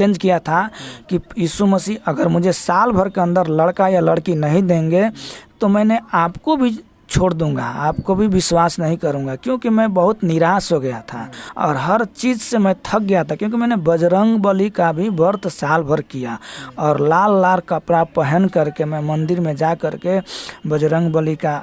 Challenge किया था कि यीशु मसीह अगर मुझे साल भर के अंदर लड़का या लड़की नहीं देंगे तो मैंने आपको भी छोड़ दूंगा, आपको भी विश्वास नहीं करूंगा। क्योंकि मैं बहुत निराश हो गया था और हर चीज़ से मैं थक गया था, क्योंकि मैंने बजरंग बली का भी व्रत साल भर किया और लाल लाल कपड़ा पहन करके मैं मंदिर में जा करके बजरंग बली का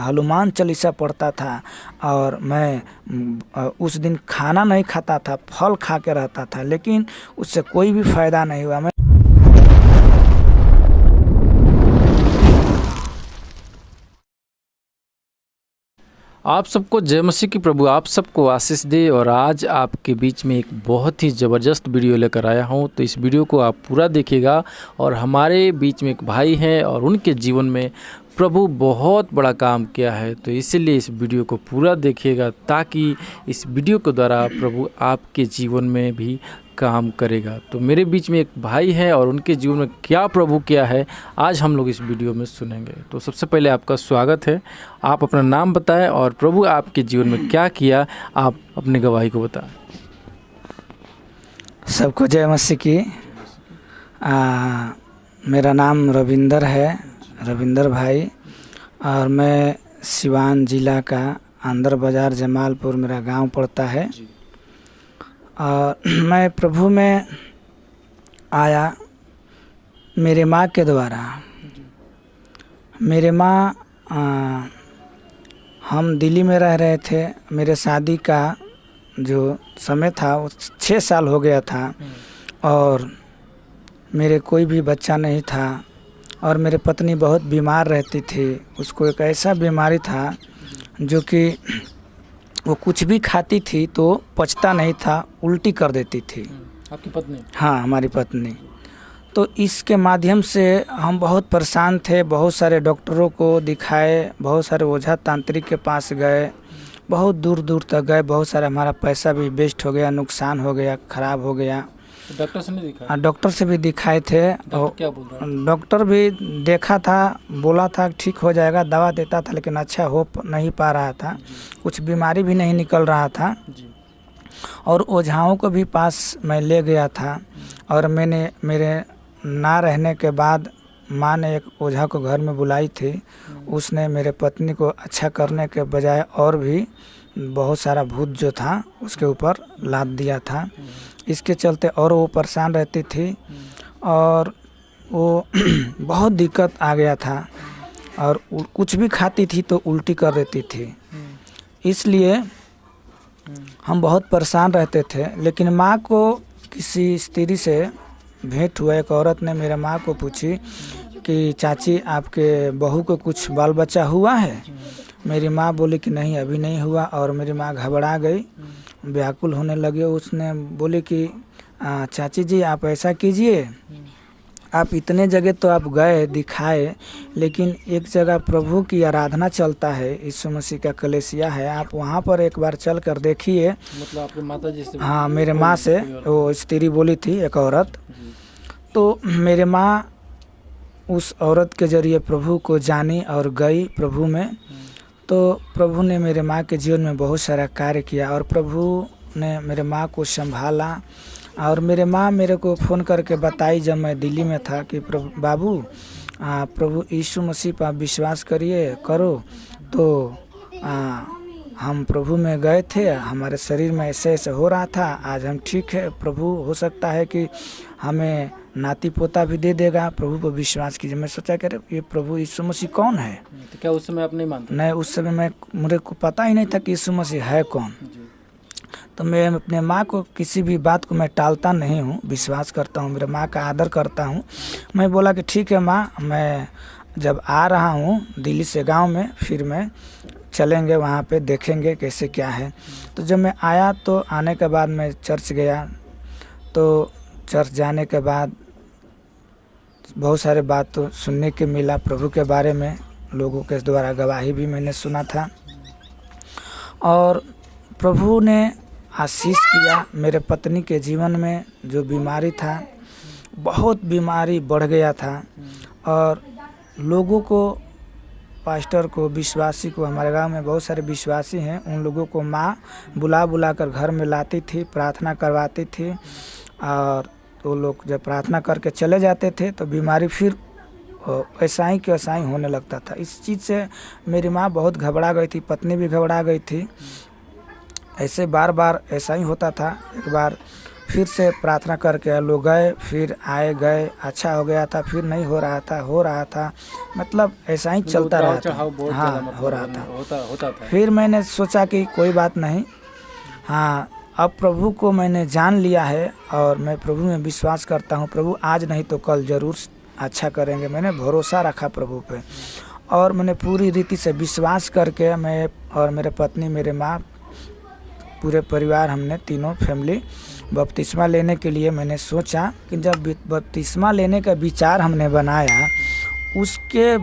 हनुमान चालीसा पढ़ता था और मैं उस दिन खाना नहीं खाता था, फल खा के रहता था, लेकिन उससे कोई भी फायदा नहीं हुआ। मैं आप सबको जय मसीह की प्रभु आप सबको आशीष दे। और आज आपके बीच में एक बहुत ही ज़बरदस्त वीडियो लेकर आया हूं, तो इस वीडियो को आप पूरा देखिएगा। और हमारे बीच में एक भाई हैं और उनके जीवन में प्रभु बहुत बड़ा काम किया है, तो इसीलिए इस वीडियो को पूरा देखिएगा ताकि इस वीडियो के द्वारा प्रभु आपके जीवन में भी काम करेगा। तो मेरे बीच में एक भाई है और उनके जीवन में क्या प्रभु किया है आज हम लोग इस वीडियो में सुनेंगे। तो सबसे पहले आपका स्वागत है, आप अपना नाम बताएं और प्रभु आपके जीवन में क्या किया, आप अपनी गवाही को बताएं। सबको जय मसीह की। मेरा नाम रविंदर है, रविंदर भाई, और मैं सिवान ज़िला का अंदर बाज़ार जमालपुर मेरा गांव पड़ता है। और मैं प्रभु में आया मेरे माँ के द्वारा। मेरे माँ हम दिल्ली में रह रहे थे, मेरे शादी का जो समय था वो 6 साल हो गया था और मेरे कोई भी बच्चा नहीं था और मेरे पत्नी बहुत बीमार रहती थी। उसको एक ऐसा बीमारी था जो कि वो कुछ भी खाती थी तो पचता नहीं था, उल्टी कर देती थी। आपकी पत्नी? हाँ, हमारी पत्नी। तो इसके माध्यम से हम बहुत परेशान थे, बहुत सारे डॉक्टरों को दिखाए, बहुत सारे ओझा तांत्रिक के पास गए, बहुत दूर दूर तक गए, बहुत सारा हमारा पैसा भी वेस्ट हो गया, नुकसान हो गया, ख़राब हो गया। तो डॉक्टर से नहीं दिखाया? डॉक्टर से भी दिखाए थे। और क्या बोल रहा है? डॉक्टर भी देखा था, बोला था ठीक हो जाएगा, दवा देता था, लेकिन अच्छा हो नहीं पा रहा था, कुछ बीमारी भी नहीं निकल रहा था। और ओझाओं को भी पास मैं ले गया था और मैंने मेरे ना रहने के बाद माँ ने एक ओझा को घर में बुलाई थी। उसने मेरे पत्नी को अच्छा करने के बजाय और भी बहुत सारा भूत जो था उसके ऊपर लाद दिया था। इसके चलते और वो परेशान रहती थी और वो बहुत दिक्कत आ गया था और कुछ भी खाती थी तो उल्टी कर देती थी। इसलिए हम बहुत परेशान रहते थे। लेकिन माँ को किसी स्त्री से भेंट हुआ, एक औरत ने मेरे माँ को पूछी कि चाची आपके बहू को कुछ बाल बच्चा हुआ है? मेरी माँ बोली कि नहीं अभी नहीं हुआ। और मेरी माँ घबरा गई, व्याकुल होने लगे। उसने बोली कि चाची जी आप ऐसा कीजिए, आप इतने जगह तो आप गए दिखाए, लेकिन एक जगह प्रभु की आराधना चलता है, यीशु मसीह का कलीसिया है, आप वहाँ पर एक बार चल कर देखिए। मतलब आपके माता जी से? हाँ, मेरे माँ से वो स्त्री बोली थी, एक औरत। तो मेरे माँ उस औरत के जरिए प्रभु को जानी और गई प्रभु में। तो प्रभु ने मेरे माँ के जीवन में बहुत सारा कार्य किया और प्रभु ने मेरे माँ को संभाला। और मेरे माँ मेरे को फ़ोन करके बताई जब मैं दिल्ली में था कि बाबू प्रभु यीशु मसीह पर विश्वास करो। तो हम प्रभु में गए थे, हमारे शरीर में ऐसे ऐसे हो रहा था, आज हम ठीक है। प्रभु हो सकता है कि हमें नाती पोता भी दे देगा, प्रभु पर विश्वास कीजिए। मैं सोचा कि ये प्रभु यीशु मसीह कौन है? तो क्या उस समय आप नहीं मानते? नहीं, उस समय मुझे को पता ही नहीं था कि यीशु मसीह है कौन। तो मैं अपने माँ को किसी भी बात को मैं टालता नहीं हूँ, विश्वास करता हूँ, मेरे माँ का आदर करता हूँ। मैं बोला कि ठीक है माँ, मैं जब आ रहा हूँ दिल्ली से गांव में, फिर मैं चलेंगे वहाँ पे, देखेंगे कैसे क्या है। तो जब मैं आया तो आने के बाद मैं चर्च गया। तो चर्च जाने के बाद बहुत सारे बात तो सुनने के मिला प्रभु के बारे में, लोगों के द्वारा गवाही भी मैंने सुना था। और प्रभु ने आशीष किया। मेरे पत्नी के जीवन में जो बीमारी था, बहुत बीमारी बढ़ गया था और लोगों को, पास्टर को, विश्वासी को, हमारे गांव में बहुत सारे विश्वासी हैं, उन लोगों को माँ बुला बुला कर घर में लाती थी, प्रार्थना करवाती थी और तो लोग जब प्रार्थना करके चले जाते थे तो बीमारी फिर ऐसा ही कि वैसा ही होने लगता था। इस चीज़ से मेरी माँ बहुत घबरा गई थी, पत्नी भी घबरा गई थी। ऐसे बार बार ऐसा ही होता था। एक बार फिर से प्रार्थना करके लोग गए, फिर आए गए, अच्छा हो गया था, फिर नहीं हो रहा था, मतलब ऐसा ही चलता रहा था। हाँ, हो रहा था। फिर मैंने सोचा कि कोई बात नहीं, हाँ अब प्रभु को मैंने जान लिया है और मैं प्रभु में विश्वास करता हूँ, प्रभु आज नहीं तो कल ज़रूर अच्छा करेंगे। मैंने भरोसा रखा प्रभु पे और मैंने पूरी रीति से विश्वास करके मैं और मेरे पत्नी, मेरे माँ, पूरे परिवार, हमने तीनों फैमिली बपतिस्मा लेने के लिए मैंने सोचा कि जब बपतिस्मा लेने का विचार हमने बनाया, उसके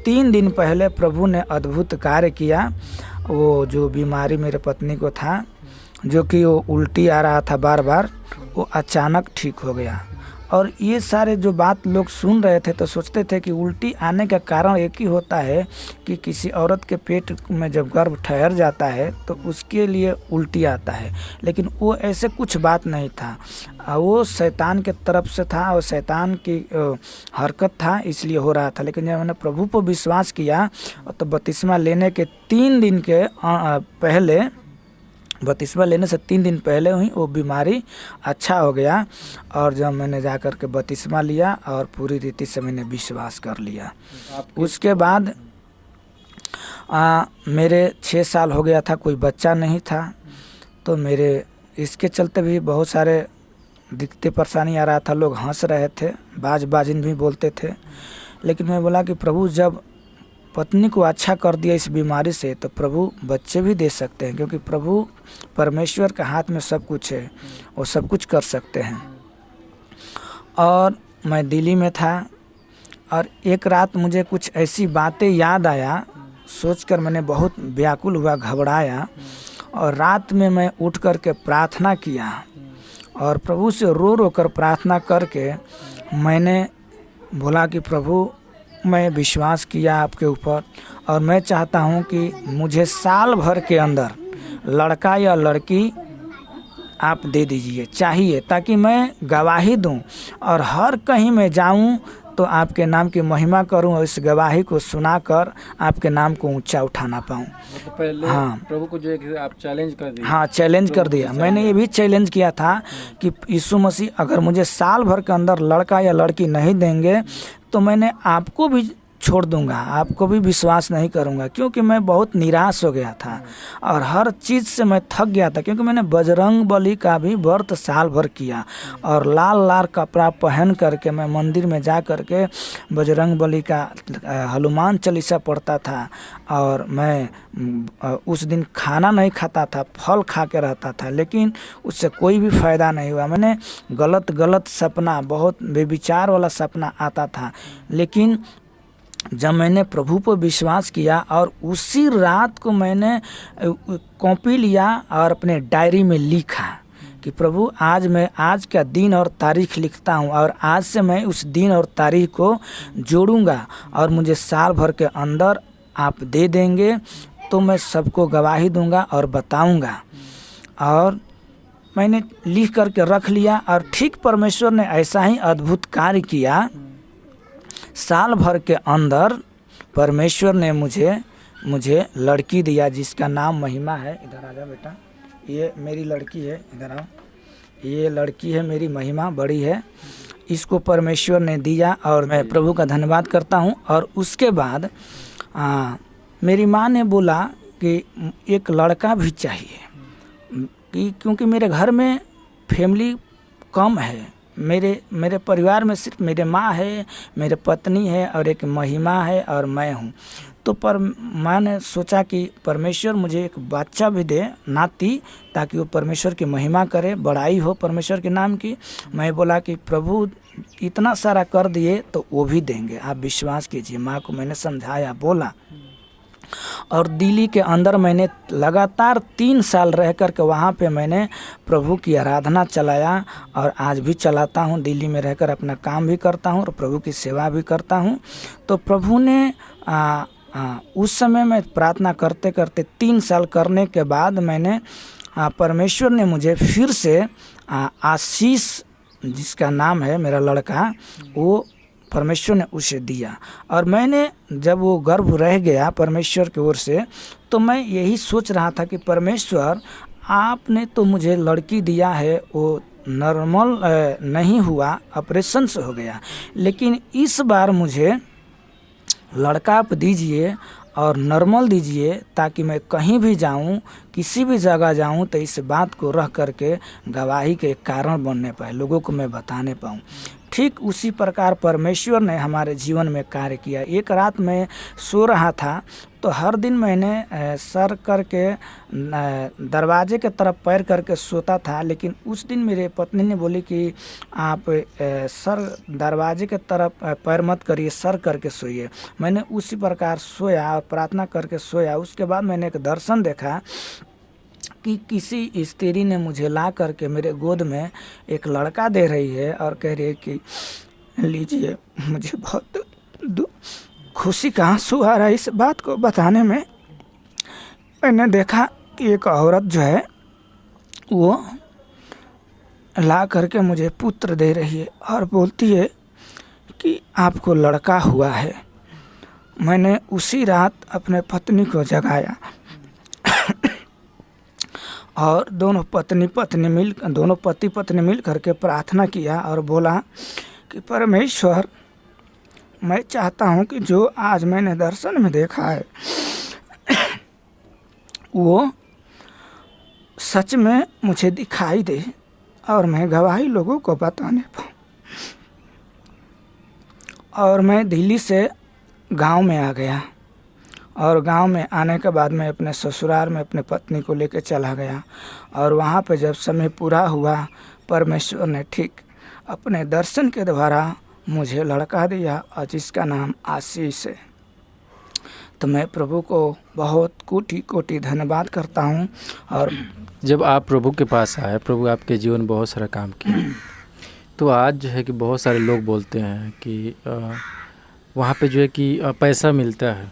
3 दिन पहले प्रभु ने अद्भुत कार्य किया। वो जो बीमारी मेरे पत्नी को था, जो कि वो उल्टी आ रहा था बार बार, वो अचानक ठीक हो गया। और ये सारे जो बात लोग सुन रहे थे तो सोचते थे कि उल्टी आने का कारण एक ही होता है कि किसी औरत के पेट में जब गर्भ ठहर जाता है तो उसके लिए उल्टी आता है, लेकिन वो ऐसे कुछ बात नहीं था। वो शैतान के तरफ से था और शैतान की हरकत था, इसलिए हो रहा था। लेकिन जब मैंने प्रभु पर विश्वास किया तो बपतिस्मा लेने के 3 दिन के पहले, बपतिस्मा लेने से 3 दिन पहले ही वो बीमारी अच्छा हो गया। और जब मैंने जा कर के बपतिस्मा लिया और पूरी रीति से मैंने विश्वास कर लिया, उसके बाद मेरे 6 साल हो गया था, कोई बच्चा नहीं था। तो मेरे इसके चलते भी बहुत सारे दिक्कतें परेशानी आ रहा था। लोग हंस रहे थे, बाजिन भी बोलते थे। लेकिन मैं बोला कि प्रभु जब पत्नी को अच्छा कर दिया इस बीमारी से तो प्रभु बच्चे भी दे सकते हैं, क्योंकि प्रभु परमेश्वर के हाथ में सब कुछ है, वो सब कुछ कर सकते हैं। और मैं दिल्ली में था और एक रात मुझे कुछ ऐसी बातें याद आया, सोचकर मैंने बहुत व्याकुल हुआ, घबराया। और रात में मैं उठ कर के प्रार्थना किया और प्रभु से रो रो कर प्रार्थना करके मैंने बोला कि प्रभु मैं विश्वास किया आपके ऊपर और मैं चाहता हूं कि मुझे साल भर के अंदर लड़का या लड़की आप दे दीजिए, चाहिए, ताकि मैं गवाही दूं और हर कहीं मैं जाऊं तो आपके नाम की महिमा करूं और इस गवाही को सुनाकर आपके नाम को ऊंचा उठाना पाऊं। तो पहले हाँ, प्रभु को जो है आप चैलेंज कर दिया। हाँ, चैलेंज कर दिया। मैंने ये भी चैलेंज किया था कि यीशु मसीह अगर मुझे साल भर के अंदर लड़का या लड़की नहीं देंगे तो मैंने आपको भी छोड़ दूंगा, आपको भी विश्वास नहीं करूंगा, क्योंकि मैं बहुत निराश हो गया था और हर चीज़ से मैं थक गया था। क्योंकि मैंने बजरंग बली का भी व्रत साल भर किया और लाल लाल कपड़ा पहन करके मैं मंदिर में जा करके बजरंग बली का हनुमान चालीसा पढ़ता था और मैं उस दिन खाना नहीं खाता था, फल खा के रहता था, लेकिन उससे कोई भी फ़ायदा नहीं हुआ। मैंने गलत सपना, बहुत बेविचार वाला सपना आता था। लेकिन जब मैंने प्रभु पर विश्वास किया और उसी रात को मैंने कॉपी लिया और अपने डायरी में लिखा कि प्रभु आज मैं आज का दिन और तारीख लिखता हूँ और आज से मैं उस दिन और तारीख को जोड़ूंगा और मुझे साल भर के अंदर आप दे देंगे तो मैं सबको गवाही दूंगा और बताऊंगा। और मैंने लिख करके रख लिया और ठीक परमेश्वर ने ऐसा ही अद्भुत कार्य किया। साल भर के अंदर परमेश्वर ने मुझे लड़की दिया जिसका नाम महिमा है। इधर आ जा बेटा, ये मेरी लड़की है, इधर आओ। ये लड़की है मेरी महिमा, बड़ी है, इसको परमेश्वर ने दिया और मैं प्रभु का धन्यवाद करता हूँ। और उसके बाद मेरी माँ ने बोला कि एक लड़का भी चाहिए, क्योंकि मेरे घर में फैमिली कम है। मेरे परिवार में सिर्फ मेरे माँ है, मेरे पत्नी है और एक महिमा है और मैं हूँ। तो माँ ने सोचा कि परमेश्वर मुझे एक बच्चा भी दे, नाती, ताकि वो परमेश्वर की महिमा करे, बड़ाई हो परमेश्वर के नाम की। मैं बोला कि प्रभु इतना सारा कर दिए तो वो भी देंगे, आप विश्वास कीजिए। माँ को मैंने समझाया, बोला। और दिल्ली के अंदर मैंने लगातार 3 साल रह कर के वहाँ पे मैंने प्रभु की आराधना चलाया और आज भी चलाता हूँ। दिल्ली में रहकर अपना काम भी करता हूँ और प्रभु की सेवा भी करता हूँ। तो प्रभु ने उस समय में प्रार्थना करते करते 3 साल करने के बाद मैंने परमेश्वर ने मुझे फिर से आशीष जिसका नाम है मेरा लड़का, वो परमेश्वर ने उसे दिया। और मैंने जब वो गर्भ रह गया परमेश्वर की ओर से, तो मैं यही सोच रहा था कि परमेश्वर आपने तो मुझे लड़की दिया है, वो नॉर्मल नहीं हुआ, ऑपरेशन से हो गया, लेकिन इस बार मुझे लड़का आप दीजिए और नॉर्मल दीजिए, ताकि मैं कहीं भी जाऊं, किसी भी जगह जाऊं, तो इस बात को रह करके गवाही के कारण बनने पाए, लोगों को मैं बताने पाऊं। ठीक उसी प्रकार परमेश्वर ने हमारे जीवन में कार्य किया। एक रात मैं सो रहा था, तो हर दिन मैंने सर करके दरवाजे के तरफ पैर करके सोता था, लेकिन उस दिन मेरे पत्नी ने बोली कि आप सर दरवाजे के तरफ पैर मत करिए, सर करके सोइए। मैंने उसी प्रकार सोया और प्रार्थना करके सोया। उसके बाद मैंने एक दर्शन देखा कि किसी स्त्री ने मुझे ला करके मेरे गोद में एक लड़का दे रही है और कह रही है कि लीजिए। मुझे बहुत खुशी का आंसू आ रहा है इस बात को बताने में। मैंने देखा कि एक औरत जो है वो ला करके मुझे पुत्र दे रही है और बोलती है कि आपको लड़का हुआ है। मैंने उसी रात अपने पत्नी को जगाया और दोनों पति पत्नी मिल करके प्रार्थना किया और बोला कि परमेश्वर, मैं चाहता हूं कि जो आज मैंने दर्शन में देखा है वो सच में मुझे दिखाई दे और मैं गवाही लोगों को बताने पाऊँ। और मैं दिल्ली से गांव में आ गया और गांव में आने के बाद मैं अपने ससुराल में अपने पत्नी को लेकर चला गया और वहां पे जब समय पूरा हुआ, परमेश्वर ने ठीक अपने दर्शन के द्वारा मुझे लड़का दिया और जिसका नाम आशीष है। तो मैं प्रभु को बहुत कोटि कोटि धन्यवाद करता हूं। और जब आप प्रभु के पास आए, प्रभु आपके जीवन में बहुत सारा काम किया, तो आज जो है कि बहुत सारे लोग बोलते हैं कि वहाँ पे जो है कि पैसा मिलता है,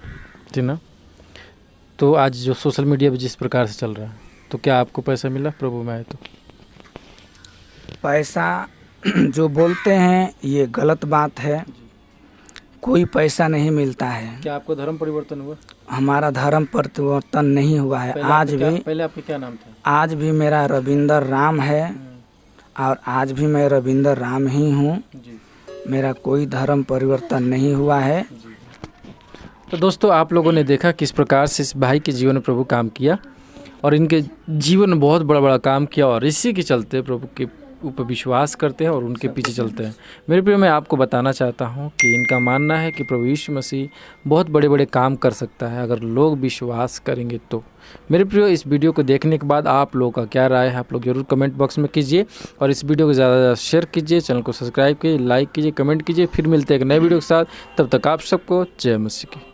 ठीक ना। तो आज जो सोशल मीडिया पे जिस प्रकार से चल रहा है, तो क्या आपको पैसा मिला प्रभु में आए तो? पैसा जो बोलते हैं ये गलत बात है। कोई पैसा नहीं मिलता है। क्या आपको धर्म परिवर्तन हुआ? हमारा धर्म परिवर्तन नहीं हुआ है। पहले आपका क्या नाम था? आज भी मेरा रविंदर राम है और आज भी मैं रविंदर राम ही हूँ। मेरा कोई धर्म परिवर्तन नहीं हुआ है। तो दोस्तों, आप लोगों ने देखा किस प्रकार से इस भाई के जीवन में प्रभु काम किया और इनके जीवन में बहुत बड़ा काम किया, और इसी के चलते प्रभु के ऊपर विश्वास करते हैं और उनके पीछे चलते हैं। मेरे प्रिय, मैं आपको बताना चाहता हूं कि इनका मानना है कि प्रभु यीशु मसीह बहुत बड़े बड़े काम कर सकता है अगर लोग विश्वास करेंगे तो। मेरे प्रिय, इस वीडियो को देखने के बाद आप लोगों का क्या राय है, आप लोग जरूर कमेंट बॉक्स में कीजिए और इस वीडियो को ज़्यादा से ज़्यादा शेयर कीजिए, चैनल को सब्सक्राइब कीजिए, लाइक कीजिए, कमेंट कीजिए। फिर मिलते हैं एक नए वीडियो के साथ। तब तक आप सबको जय मसीह की।